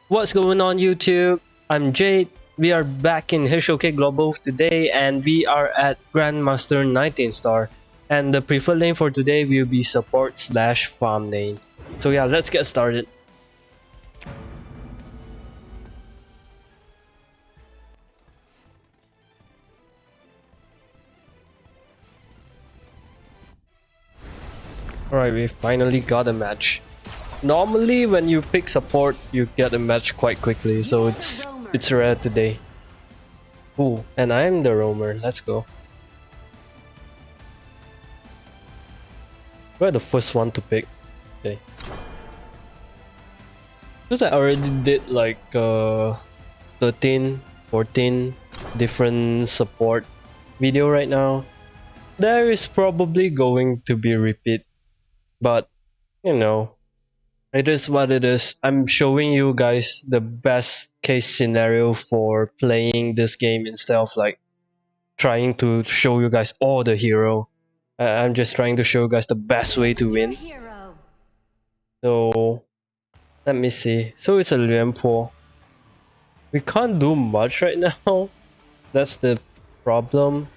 What's going on YouTube? I'm Jade. We are back in HoK Global today and we are at Grandmaster 19 star. And the preferred lane for today will be support/farm lane. So yeah, let's get started. Alright, we finally got a match. Normally when you pick support, you get a match quite quickly, so it's rare today. Ooh, and I am the roamer. Let's go. We're the first one to pick. Okay. Because I already did like 13, 14 different support video right now. There is probably going to be repeat, but you know, it is what it is. I'm showing you guys the best case scenario for playing this game instead of like trying to show you guys all the hero. I'm just trying to show you guys the best way to win. So let me see. So it's a Lianpo. We can't do much right now. That's the problem.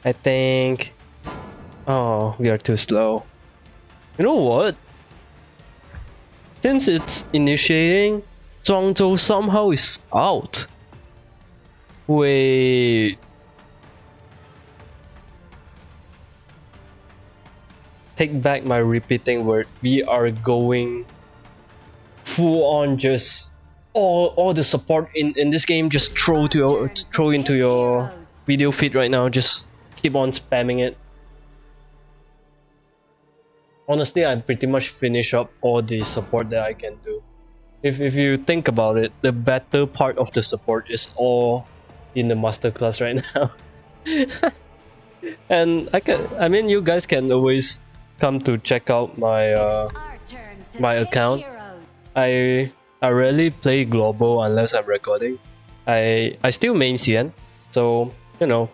I think... Oh, we are too slow. You know what? Since it's initiating, Zhuangzhou somehow is out. Wait... Take back my repeating word. We are going full on just all the support in this game. Just throw into your video feed right now. Just keep on spamming it. Honestly, I pretty much finish up all the support that I can do. If you think about it, the better part of the support is all in the masterclass right now. And I mean, you guys can always come to check out my my account. I rarely play global unless I'm recording. I still main CN, so you know,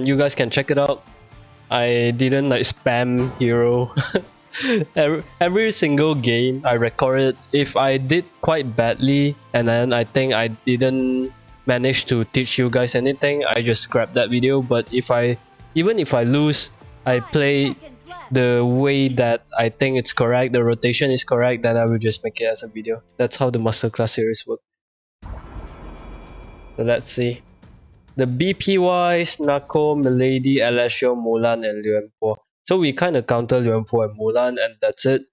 you guys can check it out. I didn't like spam hero. every single game I recorded. If I did quite badly and then I think I didn't manage to teach you guys anything, I just scrap that video. But even if I lose, I play the way that I think it's correct, the rotation is correct, then I will just make it as a video. That's how the Masterclass series work. So let's see. The BP wise, Nako, Milady, Alessio, Mulan, and Liuanpo. So we kind of counter Liuanpo and Mulan, and that's it.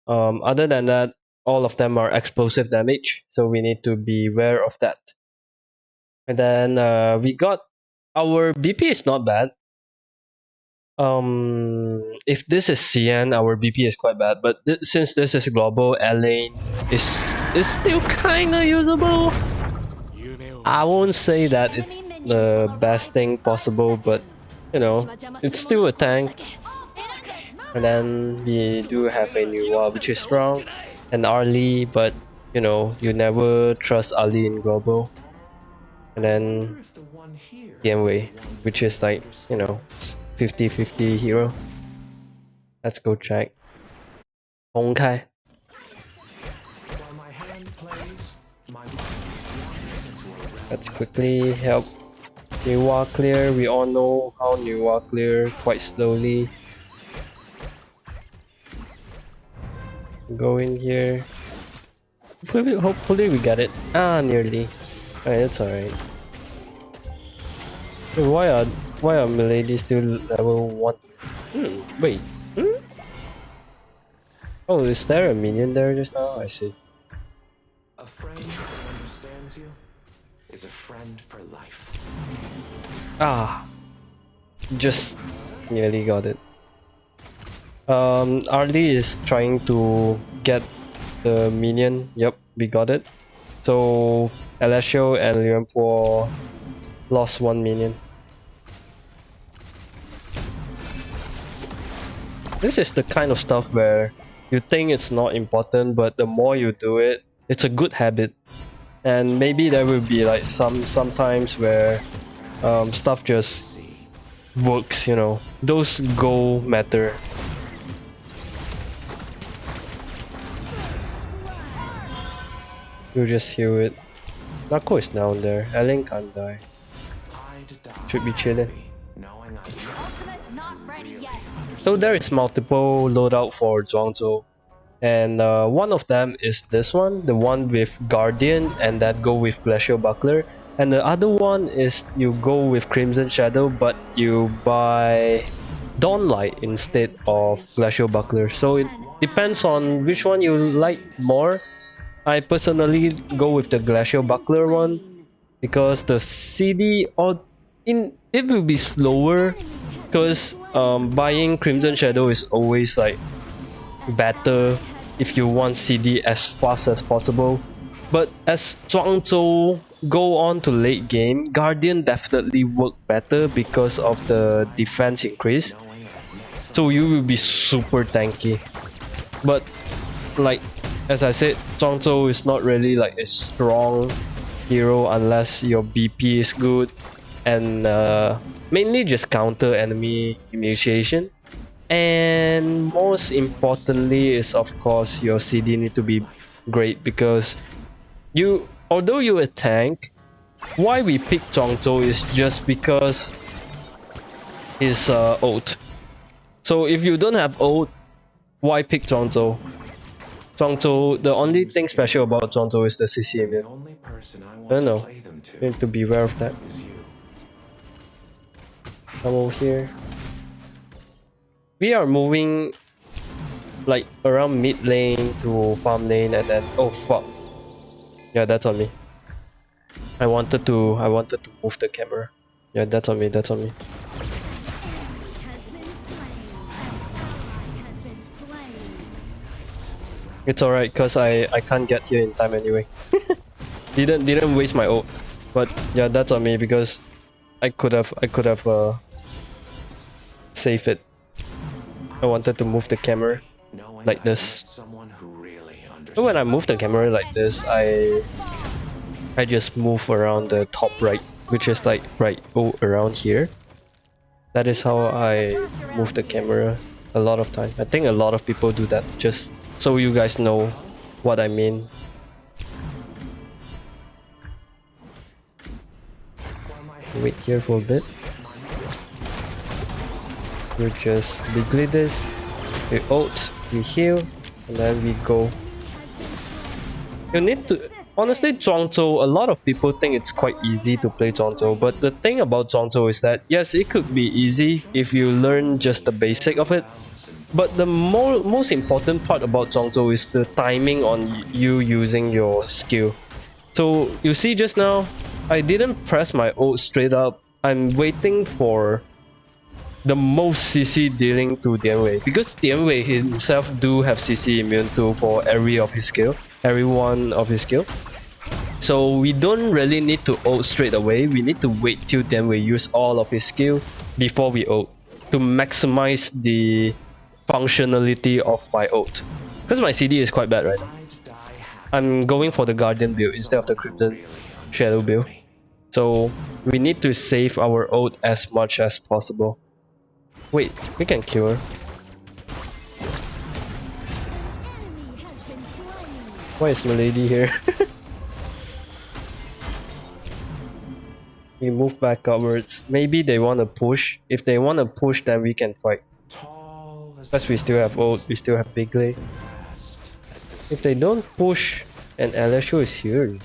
Other than that, all of them are explosive damage, so we need to be aware of that. And then we got our BP is not bad. If this is CN, our BP is quite bad, but since this is global, Lane is still kind of usable. I won't say that it's the best thing possible, but you know, it's still a tank. And then we do have a new wall which is strong, and Arlie, but you know, you never trust Arlie in global. And then Tianwei, which is like, you know, 50-50 hero. Let's go check. HoK. Let's quickly help Niwa clear. We all know how Niwa clear quite slowly. Go in here. Hopefully we get it. Ah, nearly. Alright, that's alright. Why are Milady still level 1? Wait. Oh, is there a minion there just now? I see. A friend who understands you is a friend for life. Ah, just nearly got it. Arlie is trying to get the minion. Yep, we got it. So Alessio and Liuanpo lost one minion. This is the kind of stuff where you think it's not important, but the more you do it, it's a good habit. And maybe there will be like sometimes where stuff just works, you know. Those goals matter. You just heal it. Nako is down there. Ellen can't die. Should be chilling. So there is multiple loadout for Zhuangzhou. And one of them is this one, the one with Guardian and that go with Glacial Buckler. And the other one is you go with Crimson Shadow but you buy Dawnlight instead of Glacial Buckler. So it depends on which one you like more. I personally go with the Glacial Buckler one because the CD it will be slower because buying Crimson Shadow is always like better if you want CD as fast as possible. But as Zhuangzhou go on to late game, Guardian definitely work better because of the defense increase. So you will be super tanky. But like as I said, Zhuangzhou is not really like a strong hero unless your BP is good and mainly just counter enemy initiation. And most importantly is of course your CD need to be great because although you're a tank, why we pick Zhuangzhou is just because his ult. So if you don't have ult, why pick Zhuangzhou? Zhuangzhou, the only thing special about Zhuangzhou is the CC immune. I don't know, you need to be aware of that. Come over here. We are moving like around mid lane to farm lane and then oh fuck. Yeah, that's on me. I wanted to move the camera. Yeah, that's on me, that's on me. It's alright cause I can't get here in time anyway. didn't waste my ult. But yeah, that's on me because I could have saved it. I wanted to move the camera like this. So when I move the camera like this, I just move around the top right, which is like right around here. That is how I move the camera a lot of time. I think a lot of people do that, just so you guys know what I mean. Wait here for a bit. You just degrade this, we ult, we heal, and then we go. You need to... Honestly, Zhuangzhou, a lot of people think it's quite easy to play Zhuangzhou, but the thing about Zhuangzhou is that, yes, it could be easy if you learn just the basic of it, but the most important part about Zhuangzhou is the timing on you using your skill. So, you see just now, I didn't press my ult straight up, I'm waiting for the most CC dealing to Dianwei, because Dianwei himself do have CC immune too for every one of his skill. So we don't really need to ult straight away, we need to wait till Dianwei use all of his skill before we ult to maximize the functionality of my ult. Because my CD is quite bad right now. I'm going for the Guardian build instead of the Crimson Shadow build. So we need to save our ult as much as possible. Wait, we can kill her. Why is Milady here? We move back upwards. Maybe they want to push. If they want to push, then we can fight. Plus we still have ult, we still have big lane. If they don't push, and Alessio is here.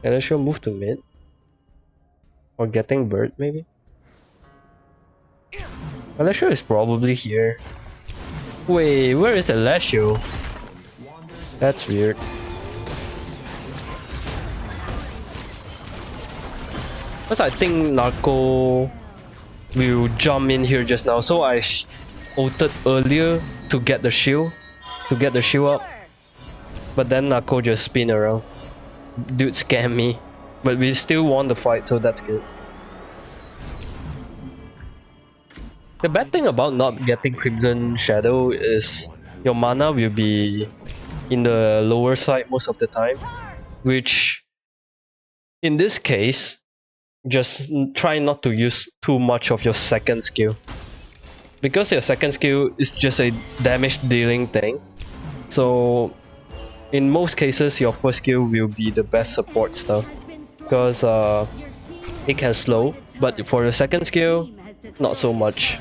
Alessio move to mid? Or getting bird maybe? Alessio is probably here. Wait, where is Alessio? That's weird. Because I think Narco will jump in here just now, so I ulted earlier to get the shield, up. But then Narco just spin around. Dude scammed me, but we still won the fight, so that's good. The bad thing about not getting Crimson Shadow is your mana will be in the lower side most of the time, which in this case, just try not to use too much of your second skill. Because your second skill is just a damage dealing thing. So in most cases, your first skill will be the best support stuff because it can slow, but for the second skill, not so much.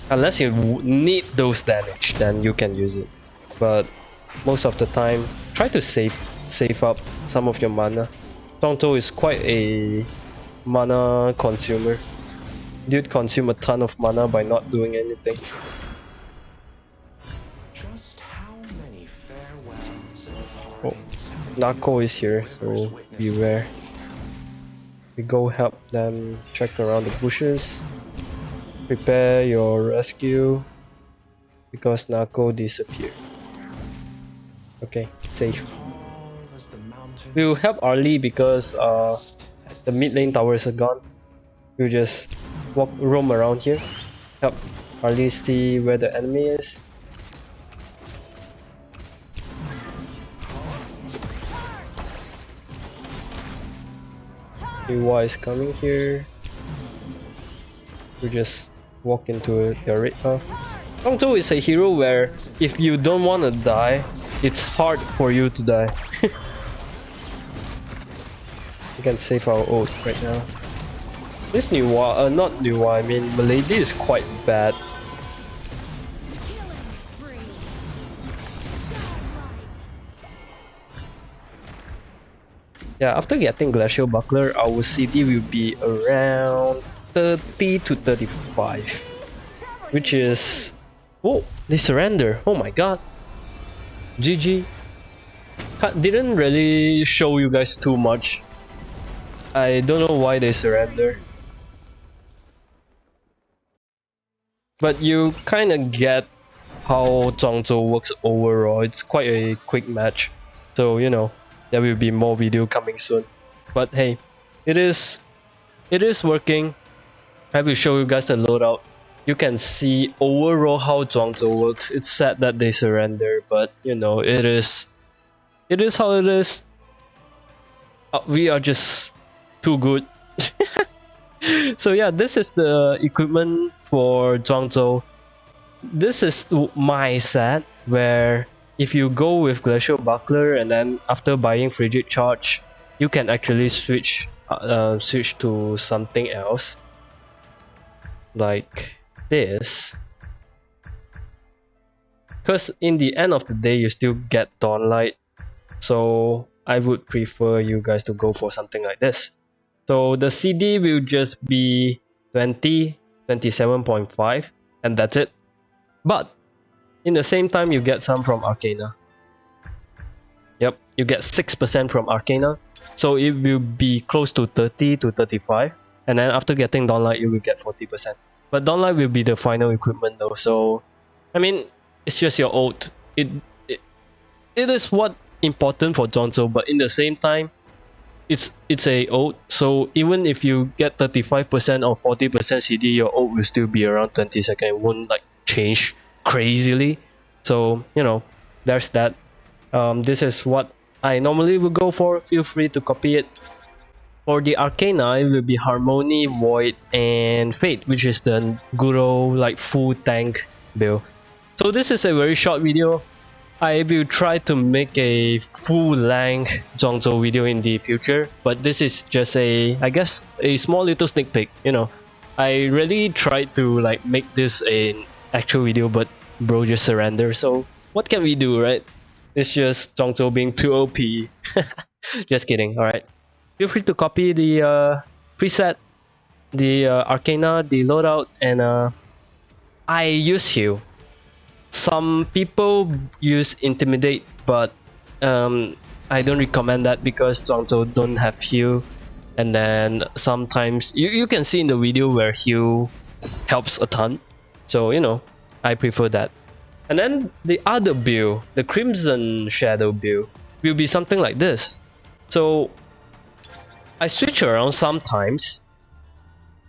Unless you need those damage, then you can use it. But most of the time, try to save up some of your mana. Zhuangzhou is quite a mana consumer. Dude consume a ton of mana by not doing anything. Just how many farewells and Oh, partings Narco is here, so beware. We go help them check around the bushes. Prepare your rescue because Narco disappeared. Okay, safe. tall as the mountains, We'll help Arlie because as the mid lane towers are gone. We'll just roam around here, help Arlie see where the enemy is. Iwa is coming here. We just walk into their red path. Zhuangzhou is a hero where if you don't want to die, it's hard for you to die. We can save our ult right now. This Nuwa, not Nuwa, I mean Milady is quite bad. Yeah, after getting Glacial Buckler, our CD will be around 30 to 35. Which is... Oh, they surrender. Oh my god. GG. Didn't really show you guys too much. I don't know why they surrender. But you kinda get how Zhuangzhou works overall. It's quite a quick match. So, you know, there will be more video coming soon. But hey, it is working. I will show you guys the loadout. You can see overall how Zhuangzhou works. It's sad that they surrender, but you know, it is how it is. We are just too good. So yeah, this is the equipment for Zhuangzhou. This is my set where if you go with Glacial Buckler and then after buying Frigid Charge, you can actually switch to something else. Like this. Because in the end of the day, you still get Dawnlight. So I would prefer you guys to go for something like this. So the CD will just be 20, 27.5, and that's it. But in the same time, you get some from Arcana. Yep, you get 6% from Arcana. So it will be close to 30 to 35. And then after getting Dawnlight, you will get 40%. But Dawnlight will be the final equipment though. So, I mean, it's just your ult. It is what important for Zhuangzhou, but in the same time, it's a ult. So even if you get 35% or 40% CD, your ult will still be around 20 seconds. It won't like change crazily. So, you know, there's that. This is what I normally would go for. Feel free to copy it. For the Arcana, it will be Harmony, Void, and Fate, which is the Guru like full tank build. So this is a very short video. I will try to make a full-length Zhuangzhou video in the future, but this is just I guess, a small little sneak peek, you know. I really tried to like make this an actual video, but bro just surrender, so what can we do, right? It's just Zhuangzhou being too OP. Just kidding, alright. Feel free to copy the preset, the Arcana, the loadout, and I use heal. Some people use Intimidate, but I don't recommend that because Zhuangzhou don't have heal. And then sometimes you can see in the video where heal helps a ton. So, you know, I prefer that. And then the other build, the Crimson Shadow build, will be something like this. So I switch around sometimes,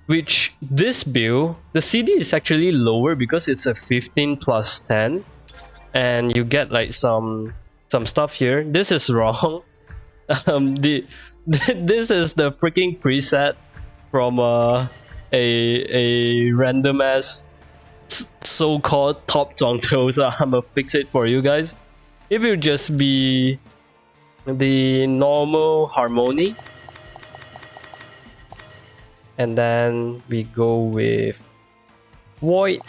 which this build, the CD is actually lower because it's a 15 plus 10, and you get like some stuff here. This is wrong. This is the freaking preset from a random ass so-called top Zhuangzhou, so I'm gonna fix it for you guys. It will just be the normal harmony, and then we go with void,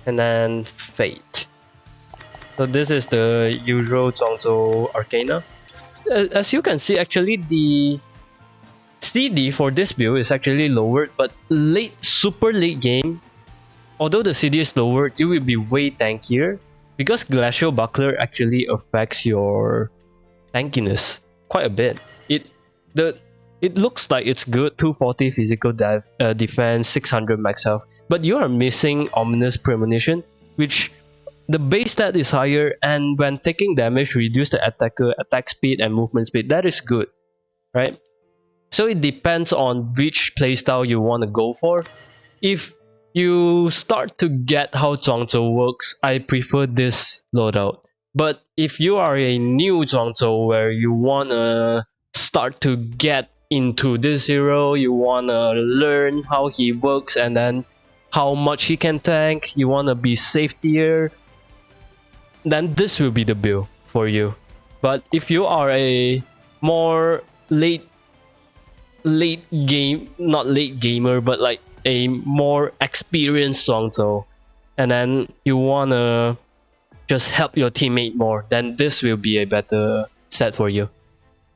and then fate. So this is the usual Zhuangzhou Arcana. As you can see, actually the CD for this build is actually lowered, but super late game, although the CD is lowered, it will be way tankier because Glacial Buckler actually affects your tankiness quite a bit. It looks like it's good, 240 physical defense, 600 max health, but you are missing Ominous Premonition, which the base stat is higher, and when taking damage, reduce the attacker attack speed and movement speed. That is good, right? So it depends on which playstyle you want to go for. If you start to get how Zhuangzhou works, I prefer this loadout. But if you are a new Zhuangzhou where you want to start to get into this hero, you want to learn how he works and then how much he can tank, you want to be safe tier, then this will be the build for you. But if you are a more late game, not late gamer, but like a more experienced Zhuangzhou, and then you wanna just help your teammate more, then this will be a better set for you.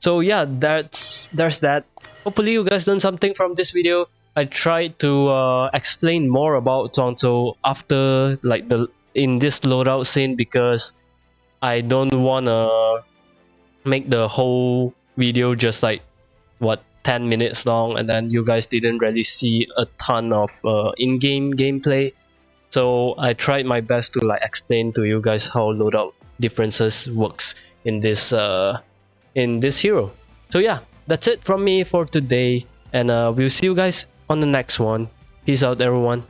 So yeah, there's that. Hopefully you guys learned something from this video. I tried to explain more about Zhuangzhou after like in this loadout scene because I don't wanna make the whole video just like 10 minutes long, and then you guys didn't really see a ton of in-game gameplay. So I tried my best to like explain to you guys how loadout differences works in this hero. So yeah, that's it from me for today, and we'll see you guys on the next one. Peace out, everyone.